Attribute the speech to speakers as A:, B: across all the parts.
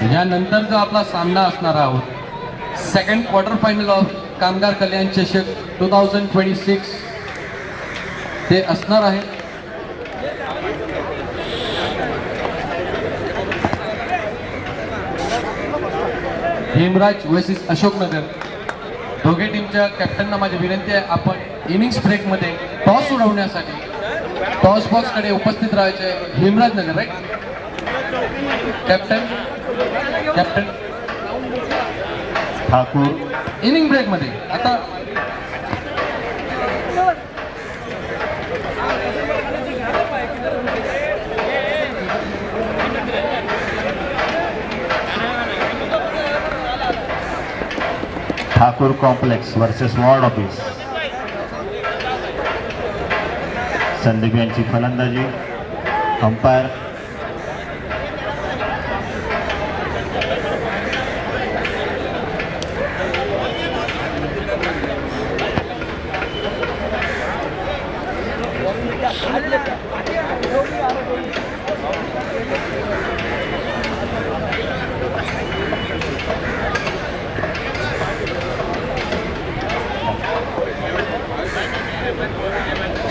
A: यानंतर जो आपला सामना असणार आहोत सेकंड क्वार्टर फायनल ऑफ कामगार कल्याण चषक 2026 ते असणार आहे हेमराज वर्सेस अशोकनगर। दोघे टीमच्या कॅप्टनना माझी विनंती आहे आपण इनिंग्स ब्रेकमध्ये टॉस उडवण्यासाठी टॉस बॉक्सकडे उपस्थित राहायचे। Hemraj Nagar right captain
B: Thakur
A: inning ब्रेकमध्ये आता
B: Thakur complex versus ward office. Sandeep यांची फलंदाजी। अंपायर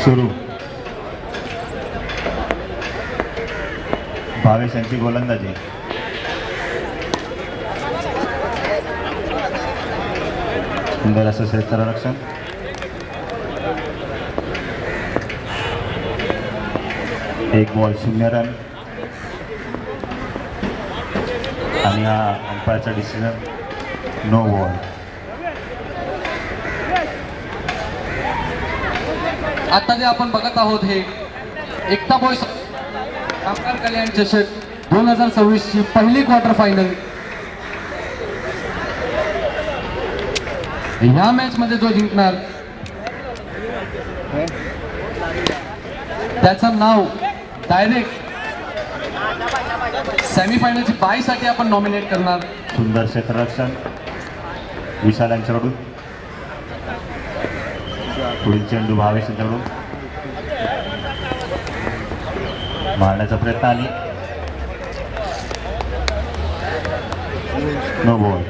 B: सुरू। भावेश यांची गोलंदाजी। सुंदर असं क्षेत्ररक्षण। एक बॉल 0 रन आणि हा अंपायरचा डिसिजन नो बॉल।
A: आता जे आपण बघत आहोत हे एकता बॉयज कामगार कल्याण चषक 2026 ची पहिली क्वार्टर फायनल। ह्या मॅच मध्ये जो जिंकणार त्याचं नाव डायरेक्ट सेमीफायनलची बाय साठी आपण नॉमिनेट करणार।
B: सुंदर क्षेत्ररक्षण विशाल यांच्याकडून। पुढील चेंडू भावेश यांच्याकडून मारण्याचा प्रयत्न आणि नो बॉल।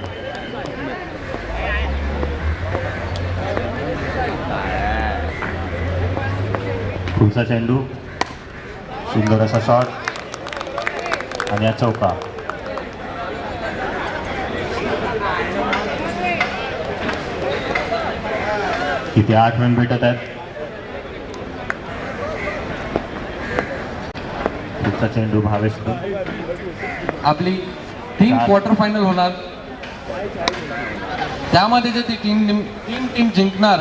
B: पुढचा चेंडू सुंदर असा शॉट आणि हा चौका। किती 8 रन भेटत आहेत। पुढचा चेंडू भावेश।
A: आपली टीम क्वार्टर फायनल होणार त्यामध्ये जे ती टीम जिंकणार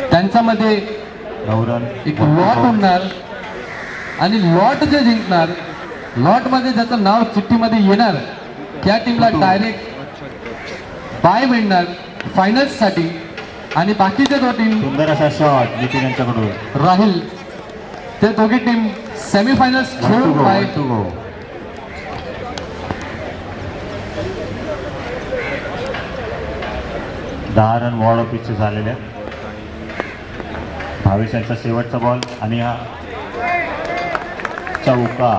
A: त्यांच्यामध्ये
B: 9 रन
A: एक लॉट होणार आणि लॉट जे जिंकणार लॉट मध्ये ज्याचं नाव चिठ्ठीमध्ये येणार त्या टीमला डायरेक्ट बाय मिळणार फायनल्स साठी आणि बाकीचे दो टीम
B: सुंदर असा शॉट नितीन यांच्याकडून
A: राहील ते दोघी टीम सेमीफायनल्स खेळून बाय।
B: 10 रन वॉर्ड ऑफिसचे झालेले आहेत। भावेश यांचा शेवटचा बॉल आणि हा चौका।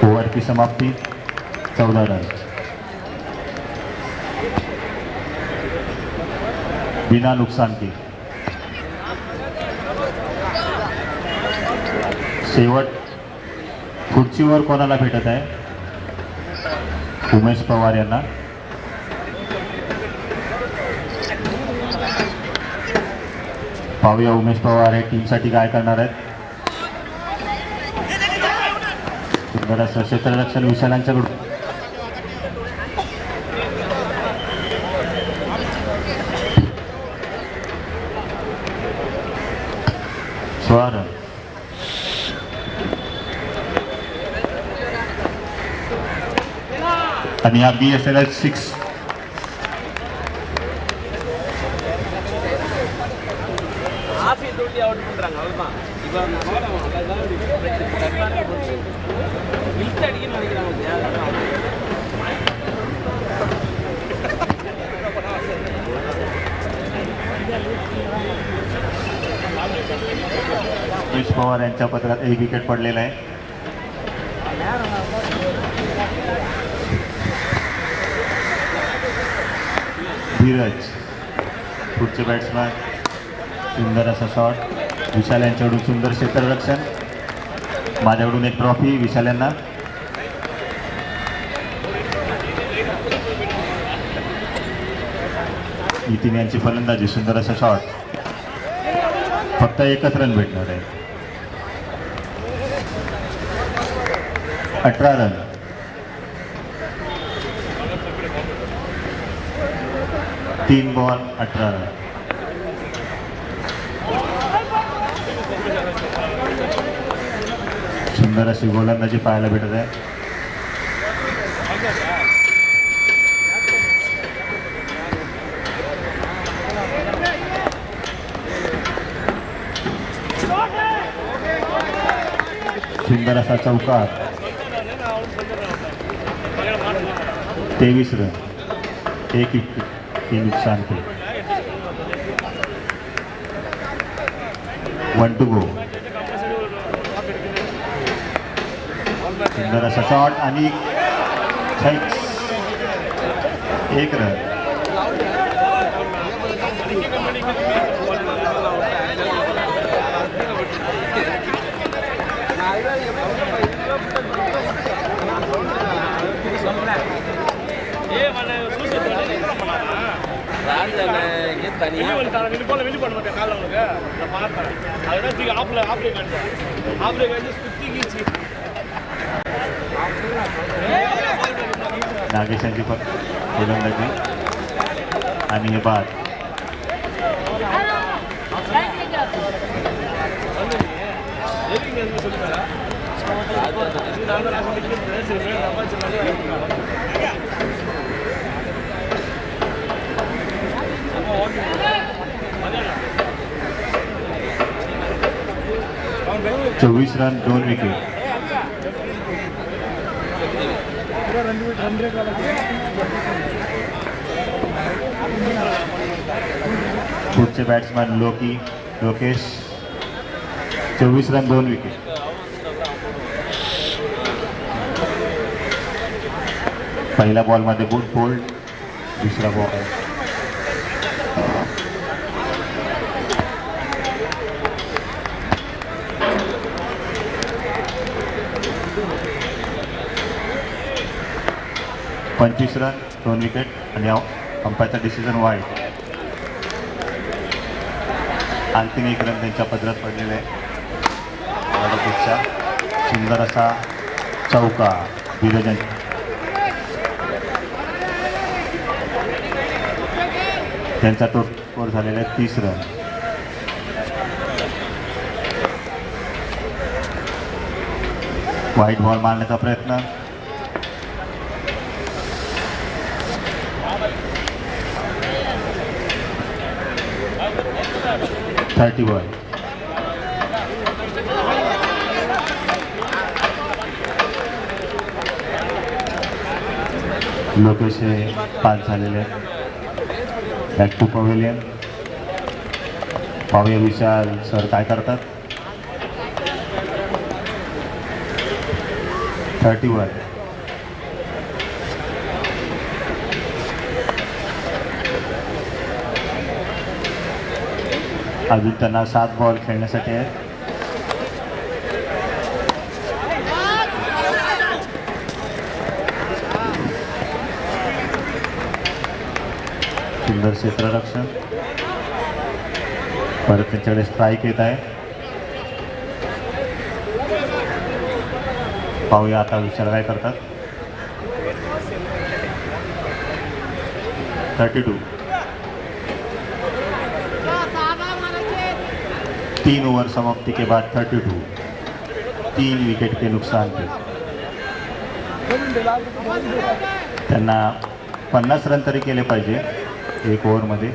B: ओव्हरची समाप्ती 14 रन बिना नुकसान की। शेवट पुढची ओव्हर कोणाला भेटत आहे? उमेश पवार यांना। पाहूया उमेश पवार हे टीमसाठी काय करणार आहेत। सुंदर असं क्षेत्ररक्षण विशाल यांच्याकडून। रन आणि हा BSLL 6 उमेश पवार यांच्या पत्रात एक विकेट पडलेला आहे। धीरज. पुढचे बॅट्समॅन. सुंदर असा शॉट. विशाल यांच्याकडून सुंदर क्षेत्ररक्षण. माझ्याकडून एक ट्रॉफी विशाल यांना. नितीन यांची फलंदाजी. सुंदर असा शॉट. फक्त एकच रन भेटणार आहे. 18 रन. तीन बॉल 18 रन. सुंदर अशी गोलंदाजी पाहायला भेटत आहे. सुंदर असा चौकार. 23 रन. एक विकेट के नुकसान पे. 1 to go. सुंदर असा शॉट आणि एक रन. नागेशांची पण गोलंदाजी आणि हे बाद. चोवीस रन 2 विकेट. पुढचे बॅट्समॅन लोकेश. 24 run 2 wicket. पहिल्या बॉलमध्ये बोल्ड. दुसरा बॉल आहे. पंचवीस रन 2 विकेट आणि अंपायरचा डिसिजन वाईट. आणखीन एक रन त्यांच्या पदरात पडलेला आहे. सुंदर असा चौका धीरज. त्यांचा टोटल स्कोर झालेला आहे 30 रन. व्हाईट बॉल मारण्याचा प्रयत्न. Thirty ball. लोकेश हे पास झालेले. Back to pavilion. पाहूया विशाल सर काय करतात. 31. अजून त्यांना 7 बॉल खेळण्यासाठी आहेत. सुंदर क्षेत्ररक्षण. परत त्यांच्याकडे स्ट्राईक येत आहे. पाहूया आता विचार काय करतात. 32. 3 ओवर समाप्ति के बाद 32. 3 विकेट के नुकसान पे. त्यांना 50 रन तरी केले पाहिजे 1 ओव्हरमध्ये.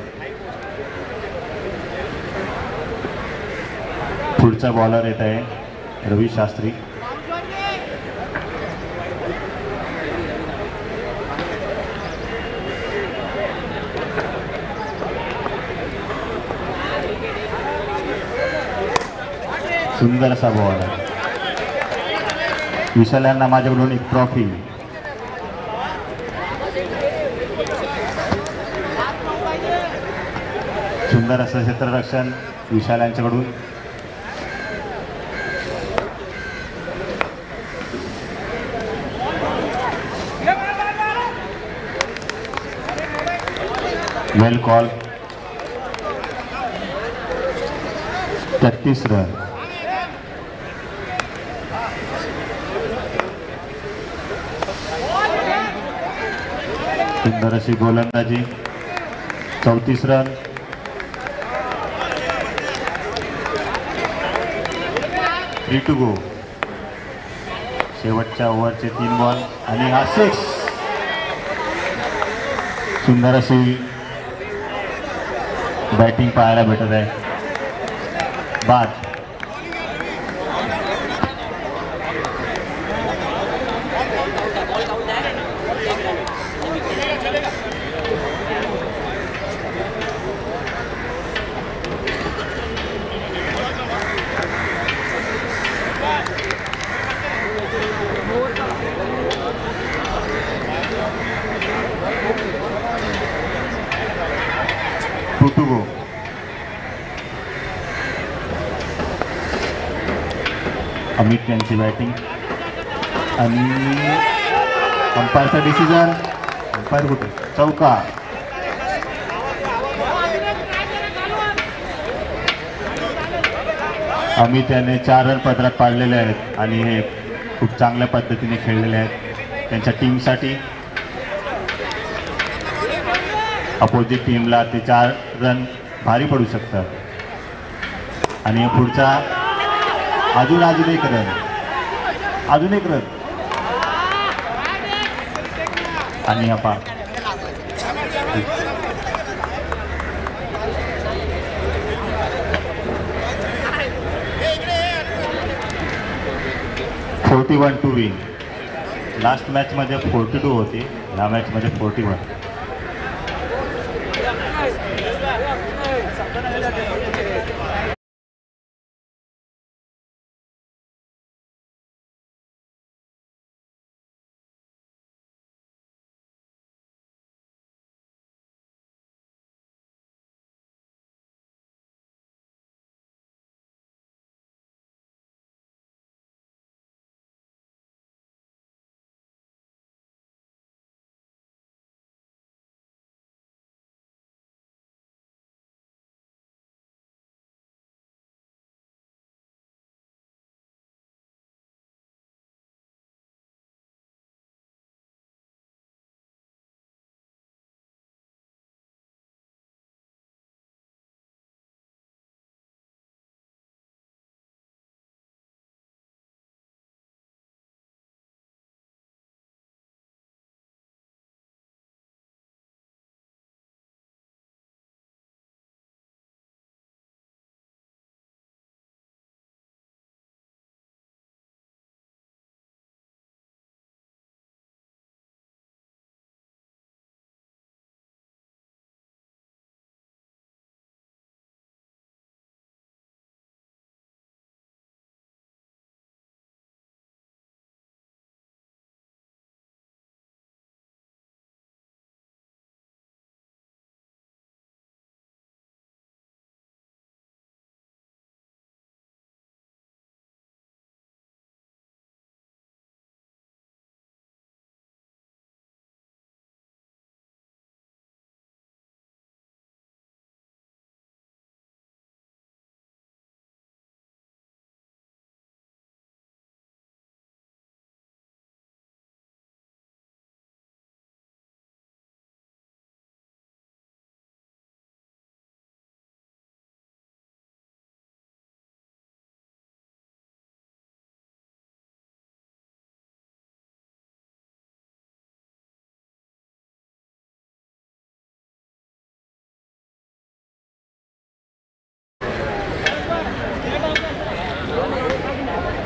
B: पुढचा बॉलर येत आहे रवी शास्त्री. सुंदर असा बॉल आहे. विशाल यांना माझ्याकडून एक ट्रॉफी. सुंदर असं क्षेत्ररक्षण विशाल यांच्याकडून. वेल कॉल. 33 रन. सुंदर अशी गोलंदाजी. 34 रन. Three to go. शेवटच्या ओव्हरचे 3 बॉल आणि हा 6. सुंदर अशी बॅटिंग पाहायला भेटत आहे. बाद. To go. अमित यांची बॅटिंग आणि अंपायरचा डिसिजन. अंपायर कुठे? चौका. अमित याने 4 रन पदरात पाडलेले आहेत आणि हे खूप चांगल्या पद्धतीने खेळलेले आहेत त्यांच्या टीमसाठी. अपोजिट टीमला ते 4 रन भारी पडू शकतात आणि पुढचा अजून एक रन. आणि हा 41 टू विन. लास्ट मॅचमध्ये 42 होती, ह्या मॅचमध्ये 41.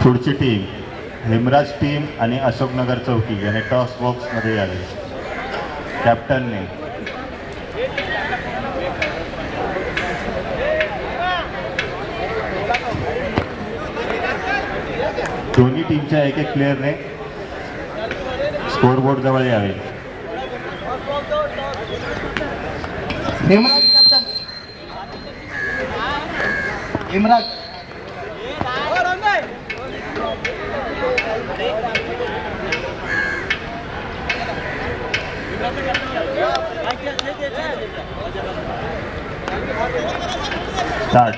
B: पुढची टीम हेमराज टीम आणि अशोकनगर चौकी याने टॉस बॉक्समध्ये यावे. कॅप्टनने दोन्ही टीमच्या एक प्लेयरने स्कोरबोर्ड जवळ यावे.
C: Hemraj captain Hemraj
B: start.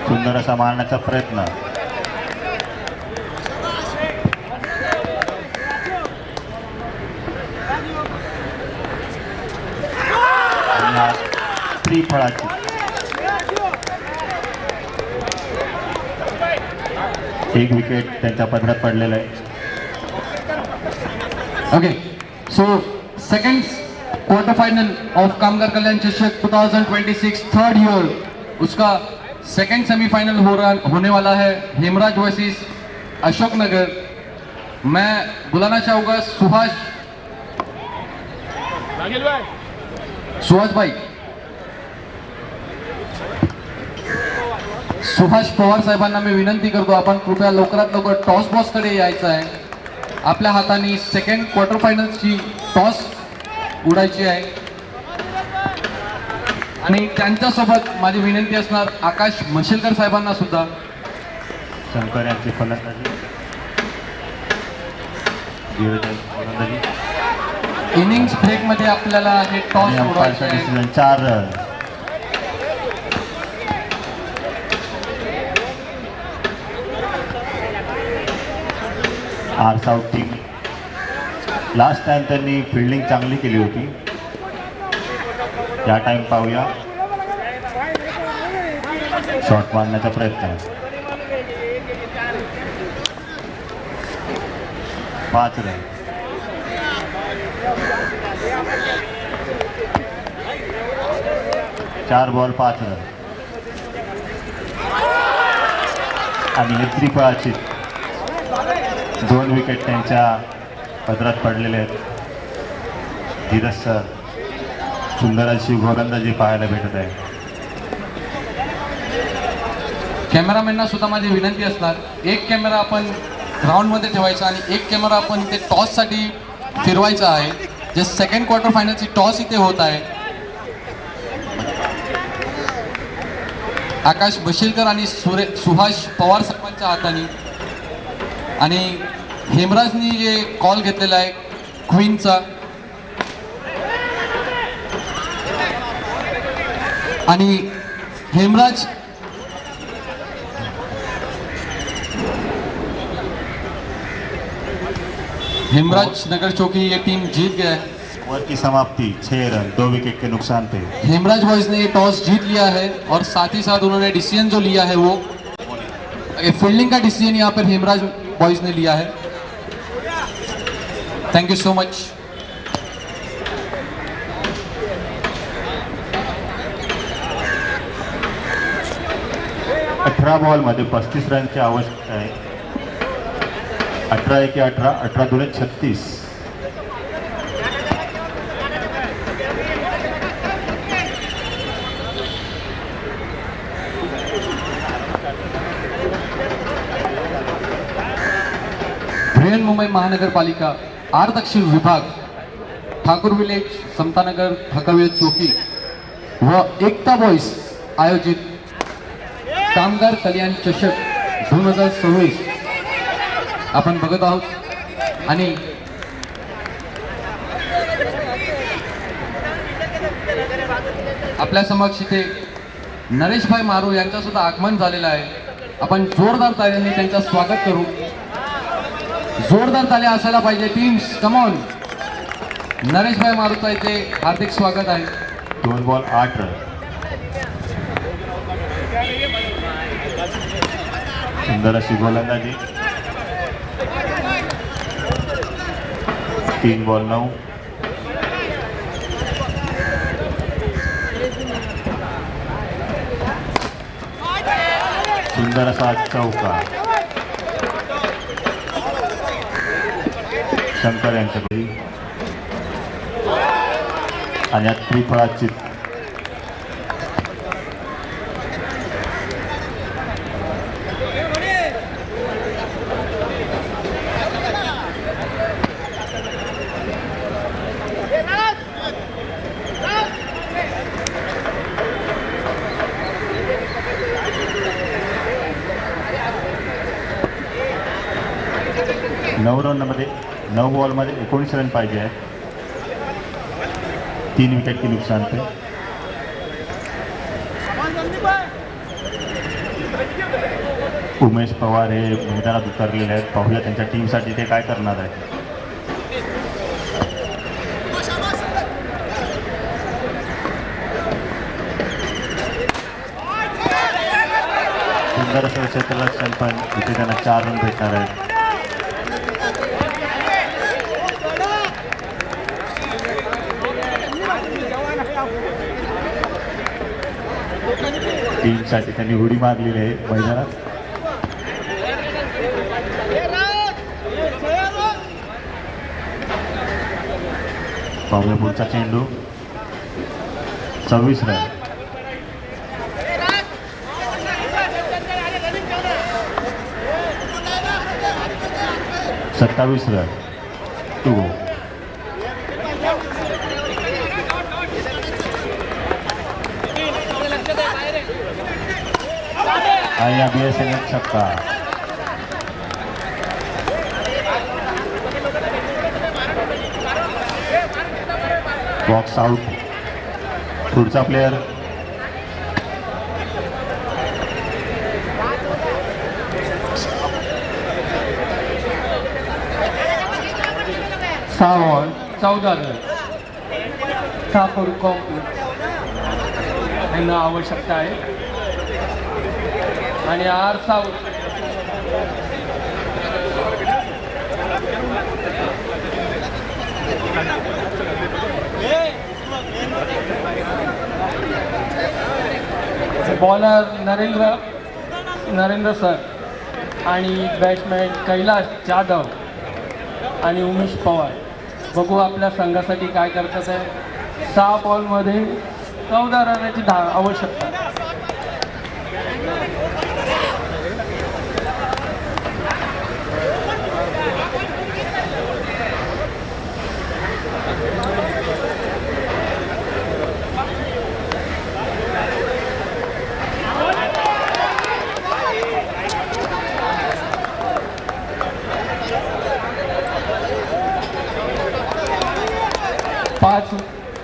B: सुंदर असा मारण्याचा प्रयत्न. त्रिफळाची एक विकेट त्यांच्या पदरात पडलेलं आहे.
A: Okay, so second quarter final of कामगार कल्याण चषक 2026 थर्ड ईयर, उसका सेकंड सेमीफाइनल होने वाला है हेमराज वर्सेस अशोकनगर. मैं बुलाना चाहूँगा सुभाष भाई, सुभाष पवार साहेबांना मी विनंती करतो, आपण कृपया लवकरात लवकर टॉस बॉक्सकडे यायचं आहे. आपल्या हाताने सेकंड क्वार्टर फायनलची टॉस उडायची आहे. आणि त्यांच्यासोबत माझी विनंती असणार आकाश मशेलकर साहेबांना सुद्धा.
B: शंकर यांची फलंदाजी, धीरज फलंदाजी.
A: इनिंग्स ब्रेकमध्ये आपल्याला हे टॉस उडवायचे आहे.
B: Decision 4 run. R south team last time त्यांनी फिल्डिंग चांगली केली होती. या टाइम पाहूया. शॉट मारण्याचा प्रयत्न. 5 रन. चार बॉल 5 रन. आणि हे त्रिफळाची 2 विकेट त्यांच्या पदरात पडलेले आहेत. धीरज सर, सुंदर अशी गोलंदाजी पाहायला भेटत आहे.
A: कॅमेरामॅनना सुद्धा माझी विनंती असणार, एक कॅमेरा आपण ग्राउंडमध्ये ठेवायचा आणि एक कॅमेरा आपण इथे टॉससाठी फिरवायचा आहे. जे सेकंड क्वार्टर फायनलची टॉस इथे होत आहे. आकाश बशीलकर आणि सुभाष पवार साहेबांच्या हाताने. आणि हेमराजनी जे कॉल घेतलेला आहे क्वीनचा. आणि हेमराज नगर चौकी ये टीम जीत गया है.
B: ओवर की समाप्ति 6 रन 2 विकेट के नुकसान पे.
A: हेमराज बॉयज ने ये टॉस जीत लिया है और साथ ही साथ उन्होंने डिसीजन जो लिया है वो फील्डिंग का डिसीजन यहाँ पर हेमराज बॉयज ने लिया है. Thank you so much.
B: अठरा बॉल मध्ये 35 रनची आवश्यकता आहे. 18 एके 18, 18 दुणे 36.
A: बृहन्मुंबई महानगरपालिका आर दक्षिण विभाग, ठाकुर विलेज, समतानगर, हकावेळ चौकी व एकता बॉयज आयोजित कामगार कल्याण चषक 2026 आपण बघत आहोत. आणि आपल्या समक्ष इथे नरेशभाई मारू यांचं सुद्धा आगमन झालेलं आहे. आपण जोरदार ताल्यांनी त्यांचं स्वागत करू. जोरदार ताल्या असायला पाहिजे टीम्स, कम ऑन. नरेशभाई मारूचा इथे हार्दिक स्वागत आहे.
B: 2 बॉल 8 रन. सुंदर अशी गोलंदाजी. 3 बॉल 9. सुंदर असा चौका. शंकर यांच्याकडे आणि त्रिफळाची 9 रनमध्ये 9 बॉलमध्ये 19 रन पाहिजे आहे. 3 विकेटची नुकसान ते. उमेश पवार हे मैदानात उतरलेले आहेत. पाहूया त्यांच्या टीमसाठी ते काय करणार आहे. सुंदर असं क्षेत्ररक्षण पण इथे त्यांना 4 रन भेटणार आहेत. टीमसाठी त्यांनी उडी मारलेली आहे मैदानात. पाहूया पुढचा चेंडू. 26 रन. सत्तावीस रन. 2. आणि या BSNL छक्का. Box out. पुढचा प्लेयर
A: सहा बॉल 14 रन. ठाकूर कॉम्प्लेक्स यांना आवश्यकता आहे आणि R South bowler Narendra sir आणि बॅट्समॅन कैलाश जाधव आणि उमेश पवार. बघू आपल्या संघासाठी काय करतात आहे. 6 बॉलमध्ये 14 रनाची आवश्यकता.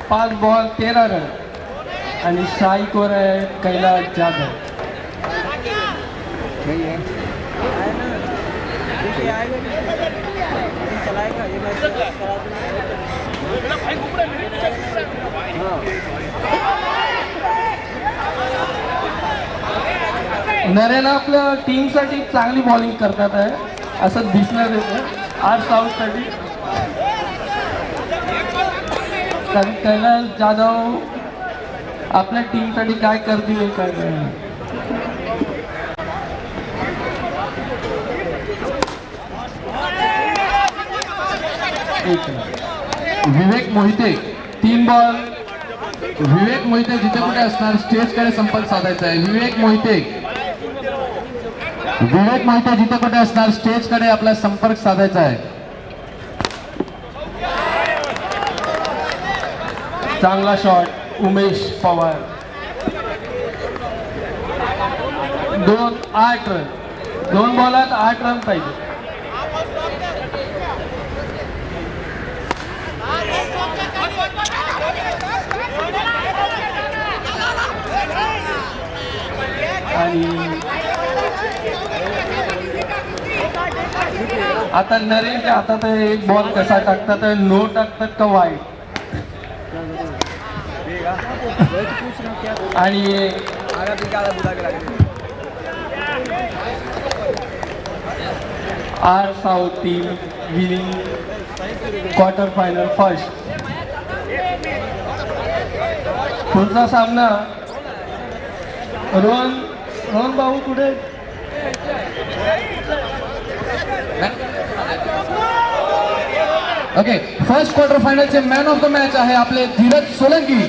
A: पाच बॉल 13 रन आणि स्ट्राईकवर आहे कैलाश जाधव. नरेन आपल्या टीमसाठी चांगली बॉलिंग करतात आहे असं दिसणार येतं आर साऊथसाठी. कारण कैलाश जाधव आपल्या टीमसाठी काय करतील काय करणार. विवेक मोहिते 3 बॉल. विवेक मोहिते जिथे कुठे असणार स्टेजकडे संपर्क साधायचा आहे. विवेक मोहिते जिथे कुठे असणार स्टेजकडे आपला संपर्क साधायचा आहे. चांगला shot Umesh Pawar. 8 run. 2 बॉलात 8 run पाहिजे. आणि आता नरेनच्या हातात एक बॉल कसा टाकतात नो टाकतात का वाईट. आणि R south team winning quarter final first. पुढचा सामना रोहन भाऊ कुठे. ओके फर्स्ट क्वार्टर फायनलचे मॅन ऑफ द मॅच आहे आपले धीरज सोलंकी.